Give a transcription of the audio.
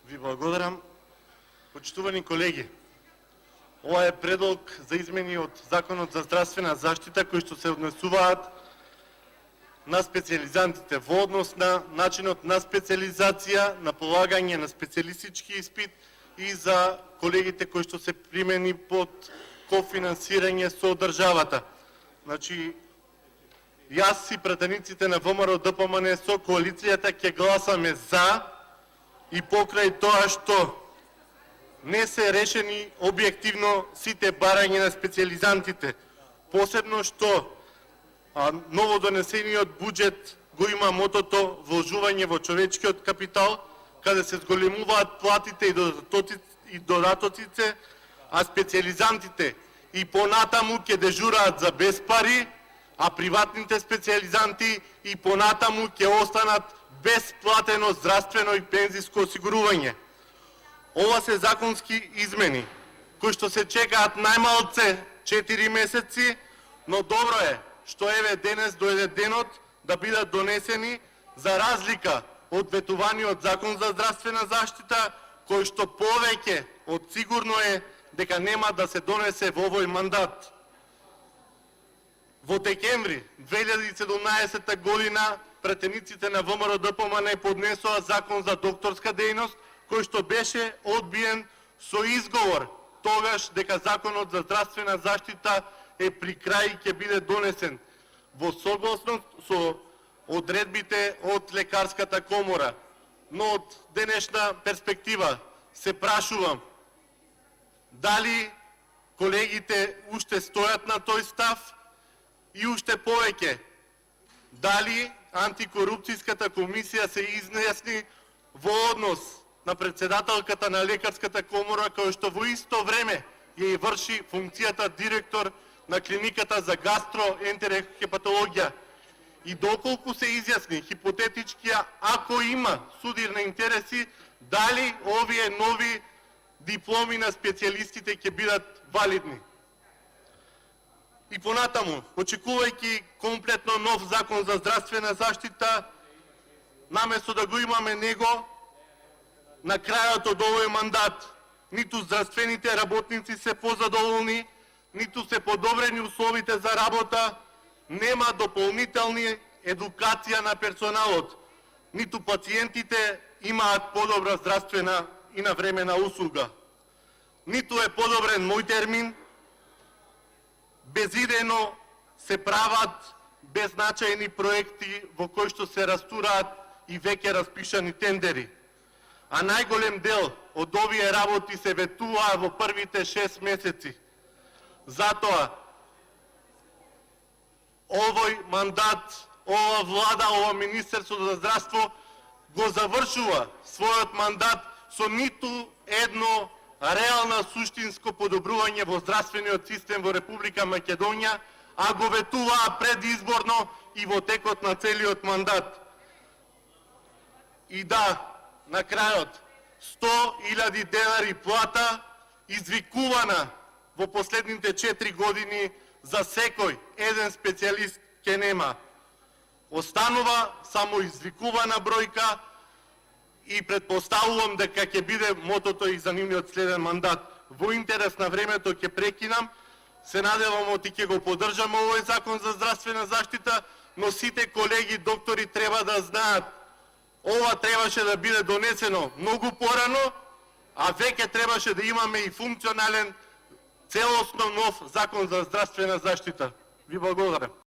Ви благодарам. Почитувани колеги, ова е предлог за измени од Законот за здравствена заштита кои што се однесуваат на специализантите во однос на начинот на специализација, на полагање на специјалистички испит и за колегите кои што се примени под кофинансирање со државата. Значи, јас и пратениците на ВМРО ДПМН со коалицијата ќе гласаме за и покрај тоа што не се решени објективно сите барања на специјализантите, посебно што новодонесениот буџет го има мотото вложување во човечкиот капитал, каде се зголемуваат платите и додатоците, а специјализантите и понатаму ќе дежураат за без пари, а приватните специјализанти и понатаму ќе останат без платено здравствено и пензиско осигурување. Ова се законски измени, кои што се чекаат најмалце 4 месеци, но добро е што еве денес дојде денот да бидат донесени, за разлика од ветуваниот Закон за здравствена заштита, кој што повеќе од сигурно е дека нема да се донесе во овој мандат. Во декември 2017 година пратениците на ВМРО ДПМН поднесоа Закон за докторска дејност, кој што беше одбиен со изговор тогаш дека Законот за здравствена заштита е при крај и ќе биде донесен во согласност со одредбите од Лекарската комора. Но од денешна перспектива се прашувам дали колегите уште стојат на тој став и уште повеќе дали антикорупцијската комисија се изјасни во однос на председателката на Лекарската комора, кој што во исто време ја врши функцијата директор на клиниката за гастроентерохепатологија. И доколку се изјасни хипотетички, ако има судир на интереси, дали овие нови дипломи на специјалистите ќе бидат валидни. И понатаму, очекувајќи комплетно нов Закон за здравствена заштита, наместо да го имаме него, на крајот од овој мандат, ниту здравствените работници се позадоволни, ниту се подобрени условите за работа, нема дополнителни едукација на персоналот, ниту пациентите имаат подобра здравствена и навремена услуга. Ниту е подобрен мој термин, безидејно се прават беззначајни проекти во кои што се растураат и веќе распишани тендери. А најголем дел од овие работи се ветуваа во првите 6 месеци. Затоа, овој мандат, ова влада, ова Министерство за здравство го завршува својот мандат со ниту едно реално суштинско подобрување во здравствениот систем во Република Македонија, а го ветуваа предизборно и во текот на целиот мандат. И да, на крајот, 100.000 денари плата извикувана во последните 4 години за секој еден специјалист ќе нема. Останува само извикувана бројка и предпоставувам дека ќе биде мотото и за нивниот следен мандат. Во интерес на времето ќе прекинам, се надевам оти ќе го поддржам овој Закон за здравствена заштита, но сите колеги доктори треба да знаат, ова требаше да биде донесено многу порано, а веќе требаше да имаме и функционален целосно нов Закон за здравствена заштита. Ви благодарам.